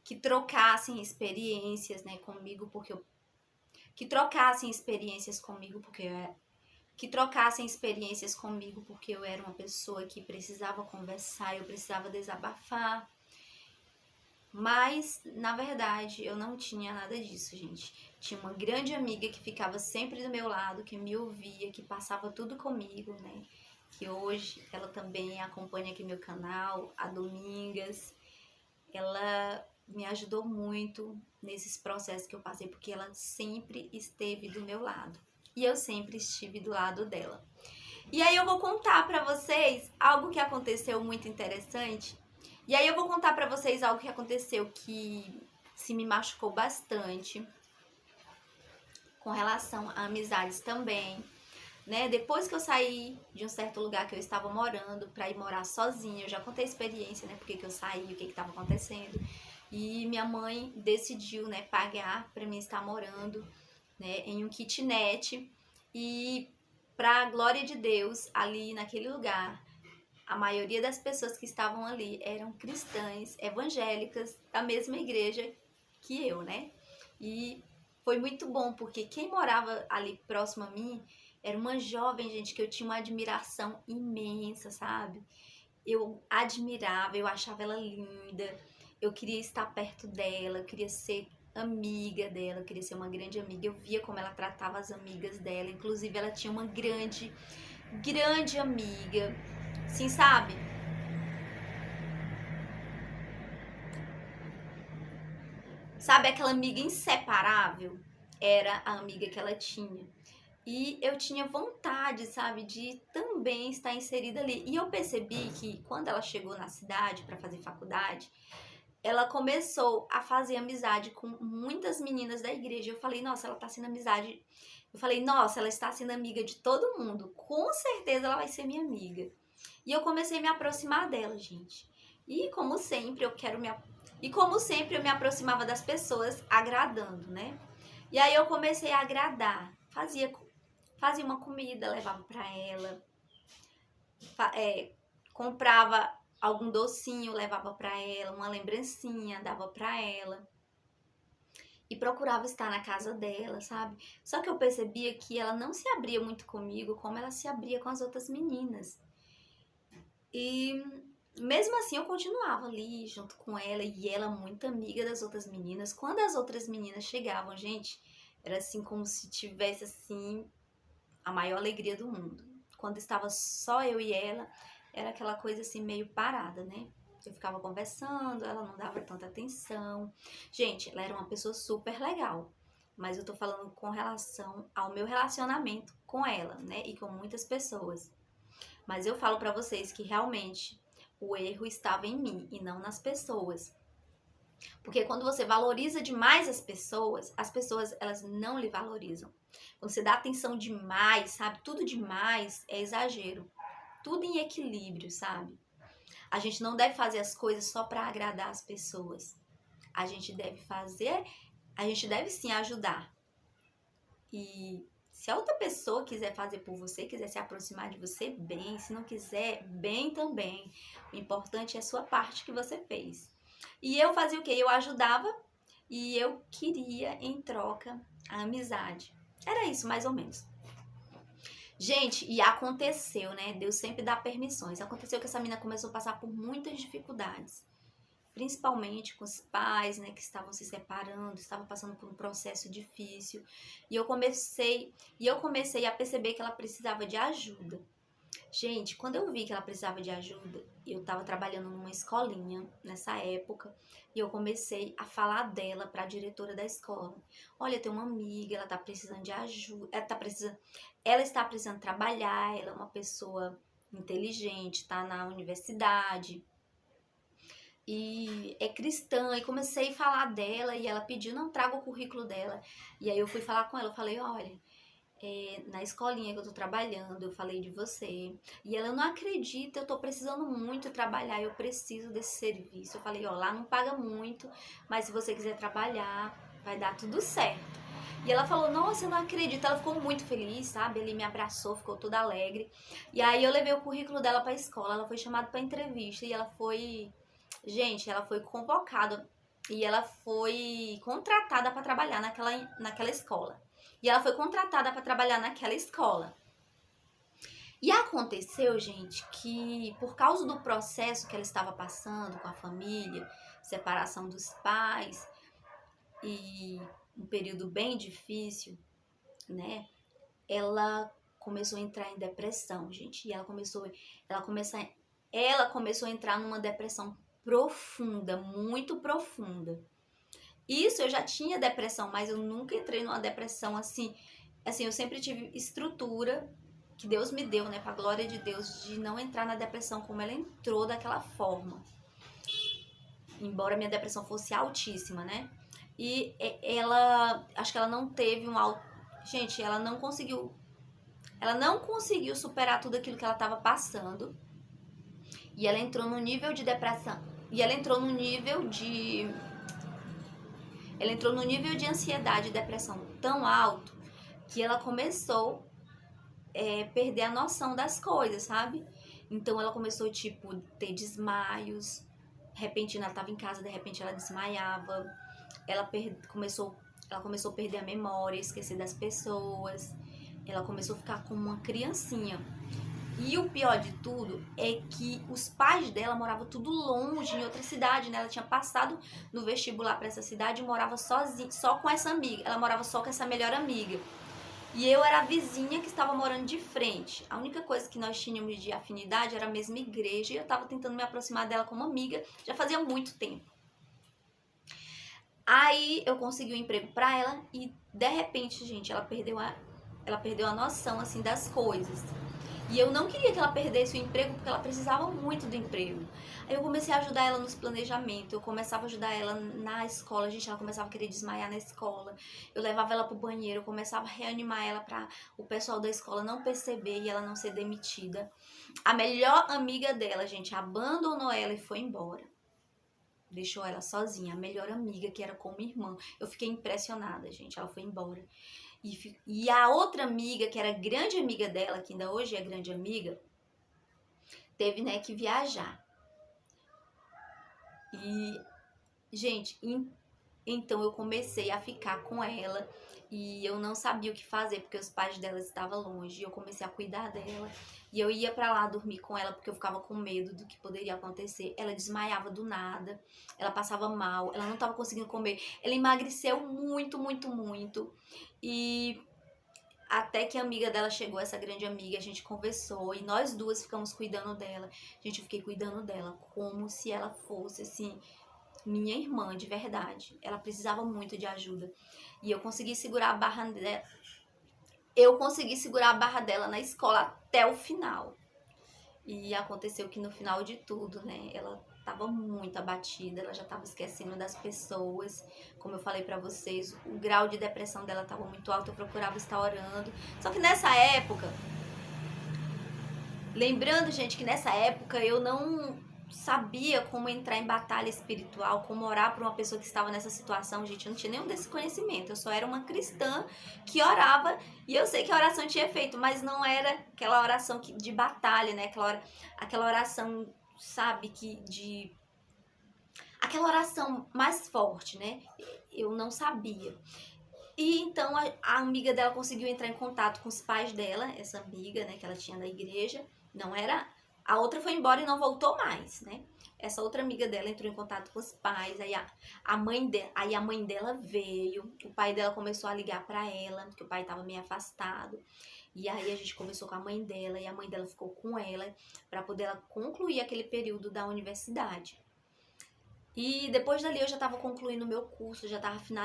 que trocassem experiências, né, comigo, que trocassem experiências comigo, que trocassem experiências comigo, porque eu era uma pessoa que precisava conversar, eu precisava desabafar. Mas, na verdade, eu não tinha nada disso, gente. Tinha uma grande amiga que ficava sempre do meu lado, que me ouvia, que passava tudo comigo, né? Que hoje ela também acompanha aqui meu canal, a Domingas. Ela me ajudou muito nesses processos que eu passei, porque ela sempre esteve do meu lado. E eu sempre estive do lado dela. E aí eu vou contar pra vocês algo que aconteceu muito interessante. E aí eu vou contar pra vocês algo que aconteceu que se me machucou bastante com relação a amizades também, né? Depois que eu saí de um certo lugar que eu estava morando pra ir morar sozinha, eu já contei a experiência, né? Porque que eu saí, o que estava acontecendo. E minha mãe decidiu, né, pagar pra mim estar morando, né, em um kitnet. E pra glória de Deus, ali naquele lugar, a maioria das pessoas que estavam ali eram cristãs, evangélicas, da mesma igreja que eu, né? E foi muito bom, porque quem morava ali próximo a mim era uma jovem, gente, que eu tinha uma admiração imensa, sabe? Eu admirava, eu achava ela linda, eu queria estar perto dela, eu queria ser amiga dela, eu queria ser uma grande amiga. Eu via como ela tratava as amigas dela, inclusive ela tinha uma grande amiga, sim, sabe? Sabe aquela amiga inseparável? Era a amiga que ela tinha. E eu tinha vontade, sabe, de também estar inserida ali. E eu percebi que quando ela chegou na cidade para fazer faculdade, ela começou a fazer amizade com muitas meninas da igreja. Eu falei, nossa, ela tá sendo amizade. Eu falei, nossa, ela está sendo amiga de todo mundo. Com certeza ela vai ser minha amiga. E eu comecei a me aproximar dela, gente. E como sempre, eu me aproximava das pessoas agradando, né? E aí eu comecei a agradar. Fazia uma comida, levava pra ela. Comprava algum docinho, levava pra ela, uma lembrancinha, dava pra ela. E procurava estar na casa dela, sabe? Só que eu percebia que ela não se abria muito comigo como ela se abria com as outras meninas. E mesmo assim eu continuava ali junto com ela e ela muito amiga das outras meninas. Quando as outras meninas chegavam, gente, era assim como se tivesse assim a maior alegria do mundo. Quando estava só eu e ela, era aquela coisa assim meio parada, né? Eu ficava conversando, ela não dava tanta atenção. Gente, ela era uma pessoa super legal, mas eu tô falando com relação ao meu relacionamento com ela, né? E com muitas pessoas. Mas eu falo pra vocês que realmente o erro estava em mim e não nas pessoas. Porque quando você valoriza demais as pessoas elas não lhe valorizam. Quando você dá atenção demais, sabe? Tudo demais é exagero. Tudo em equilíbrio, sabe? A gente não deve fazer as coisas só para agradar as pessoas. A gente deve sim ajudar. E se a outra pessoa quiser fazer por você, quiser se aproximar de você, bem. Se não quiser, bem também. O importante é a sua parte que você fez. E eu fazia o quê? Eu ajudava e eu queria, em troca, a amizade. Era isso, mais ou menos. Gente, e aconteceu, né? Deus sempre dá permissões. Aconteceu que essa menina começou a passar por muitas dificuldades. Principalmente com os pais, né, que estavam se separando, estavam passando por um processo difícil. E eu comecei a perceber que ela precisava de ajuda. Gente, quando eu vi que ela precisava de ajuda, eu estava trabalhando numa escolinha nessa época e eu comecei a falar dela para a diretora da escola. Olha, tem uma amiga, ela tá precisando de ajuda, ela está precisando trabalhar, ela é uma pessoa inteligente, tá na universidade e é cristã. E comecei a falar dela e ela pediu, não, traga o currículo dela. E aí eu fui falar com ela, eu falei, olha, na escolinha que eu tô trabalhando, eu falei de você. E ela não acredita, eu tô precisando muito trabalhar, eu preciso desse serviço. Eu falei, ó, lá não paga muito, mas se você quiser trabalhar, vai dar tudo certo. E ela falou, nossa, eu não acredito. Ela ficou muito feliz, sabe? Ele me abraçou, ficou toda alegre. E aí eu levei o currículo dela pra escola, ela foi chamada pra entrevista e ela foi... Gente, ela foi convocada e ela foi contratada para trabalhar naquela escola. E ela foi contratada para trabalhar naquela escola. E aconteceu, gente, que por causa do processo que ela estava passando com a família, separação dos pais e um período bem difícil, né? Ela começou a entrar em depressão, gente. E ela começou a entrar numa depressão profunda, muito profunda. Isso eu já tinha depressão, mas eu nunca entrei numa depressão assim. Assim, eu sempre tive estrutura que Deus me deu, né, pra glória de Deus, de não entrar na depressão como ela entrou daquela forma. Embora minha depressão fosse altíssima, né? E ela, acho que ela não teve um alto. Gente, ela não conseguiu superar tudo aquilo que ela estava passando. E ela entrou num nível de depressão. E ela entrou num nível de ansiedade e depressão tão alto que ela começou perder a noção das coisas, sabe? Então ela começou, tipo, ter desmaios. Repentina, ela tava em casa, de repente ela desmaiava. Começou a perder a memória, esquecer das pessoas. Ela começou a ficar como uma criancinha. E o pior de tudo é que os pais dela moravam tudo longe, em outra cidade, né? Ela tinha passado no vestibular para essa cidade e morava sozinha, só com essa amiga. Ela morava só com essa melhor amiga. E eu era a vizinha que estava morando de frente. A única coisa que nós tínhamos de afinidade era a mesma igreja e eu estava tentando me aproximar dela como amiga já fazia muito tempo. Aí eu consegui um emprego para ela e de repente, gente, ela perdeu a noção assim das coisas. E eu não queria que ela perdesse o emprego porque ela precisava muito do emprego. Aí eu comecei a ajudar ela nos planejamentos, eu começava a ajudar ela na escola, gente, ela começava a querer desmaiar na escola. Eu levava ela pro banheiro, eu começava a reanimar ela para o pessoal da escola não perceber e ela não ser demitida. A melhor amiga dela, gente, abandonou ela e foi embora. Deixou ela sozinha, a melhor amiga, que era como irmã. Eu fiquei impressionada, gente, ela foi embora. E a outra amiga, que era grande amiga dela, que ainda hoje é grande amiga, teve, né, que viajar. E, gente, então eu comecei a ficar com ela e eu não sabia o que fazer porque os pais dela estavam longe. Eu comecei a cuidar dela e eu ia pra lá dormir com ela porque eu ficava com medo do que poderia acontecer. Ela desmaiava do nada, ela passava mal, ela não estava conseguindo comer. Ela emagreceu muito, muito, muito. E até que a amiga dela chegou, essa grande amiga, a gente conversou e nós duas ficamos cuidando dela. Gente, eu fiquei cuidando dela como se ela fosse, assim, minha irmã, de verdade. Ela precisava muito de ajuda. E eu consegui segurar a barra dela. Eu consegui segurar a barra dela na escola até o final. E aconteceu que no final de tudo, né, ela tava muito abatida, ela já tava esquecendo das pessoas. Como eu falei pra vocês, o grau de depressão dela tava muito alto, eu procurava estar orando. Só que nessa época, lembrando, gente, que nessa época eu não sabia como entrar em batalha espiritual, como orar por uma pessoa que estava nessa situação, gente, eu não tinha nenhum desse conhecimento, eu só era uma cristã que orava, e eu sei que a oração tinha efeito, mas não era aquela oração de batalha, né, aquela oração, sabe, aquela oração mais forte, né, eu não sabia. E então a amiga dela conseguiu entrar em contato com os pais dela, essa amiga, né, que ela tinha da igreja. Não era. A outra foi embora e não voltou mais, né? Essa outra amiga dela entrou em contato com os pais, aí a mãe dela veio, o pai dela começou a ligar pra ela, porque o pai tava meio afastado. E aí a gente conversou com a mãe dela e a mãe dela ficou com ela pra poder ela concluir aquele período da universidade. E depois dali eu já tava concluindo o meu curso, já tava finalizando